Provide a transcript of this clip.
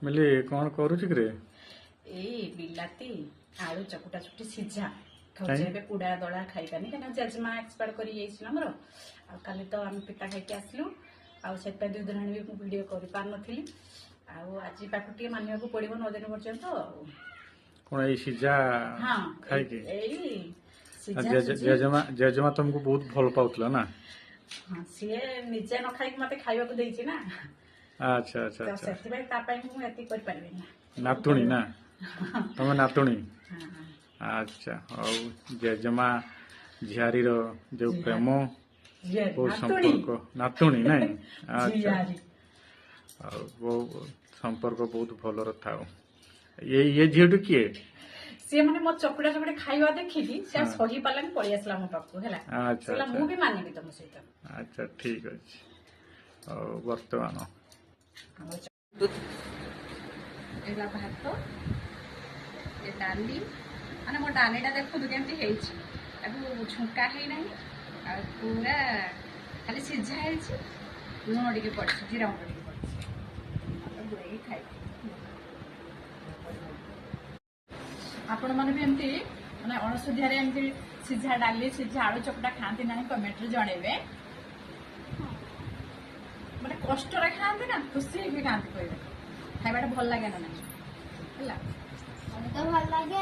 मिली कौन करूची कि रे एई बिलाती आलू चकुटा चुटी सिझा खाऊचे ଏବେ ପୁଡା ଦଳା ଖାଇବାନି କାରଣ ଜେଜେମା ଏକ୍ସପାର୍ଟ କରି ଯାଇଛି ଆମର ଆଉ କାଲି ତ ଆମେ ପିଠା ଖାଇକି ଆସିଲୁ ଆଉ ସେଥିପାଇଁ 2 ଦିନ ହେଣି ବି ଭିଡିଓ କରି ପାରୁନଥିଲି ଆଉ ଆଜି ପାଖ ଟିକେ ମାନିବାକୁ ପଡିବ 9 ଦିନ ପର୍ଯ୍ୟନ୍ତ कौन ये सिझा हाँ खाई के एई जेजेमा तुमको बहुत भल पाउतला ना हाँ सीए निजे न खाई मते खाइबाकू देइछि ना अच्छा अच्छा तो अच्छा ସେଥିପାଇଁ ତା ପାଇଁ ମୁଁ ଏତି କରି ପାରିବିନି नातुणी ना तुम नातुणी हाँ अच्छा और जेजेमा झियारी रो जो प्रेम वो संपर्क नातुणी नहीं अच्छा और वो संपर्क बहुत भल था ये झील किए सी मैंने मो चकुड़ा चकुड़ा खाइबा देखिकी से सही पालानी पळि आसला मो पाखु हैला अच्छा सेला मु भी मानिबी तुम सहित अच्छा ठीक अछि और वर्तमान एला भात ए डाली माने मो डालीटा देखु तु केमती हेछि अब छुंका हे नाही आ पूरा खाली सिझा हेछि लूण टिके पड़छि जीरा गुंड टिके पड़छि आ बुड़ेई खाइ आपण माने भी एमती माने अणसुधियारे एमती सिझा डाली सिझा आलू चकटा खाती ना कमेंट रे जणेबे माने कष्ट रे खाती ना खुशी भी खाती कहबे खाइबाटा भल लागे ना होला तो भल लगे।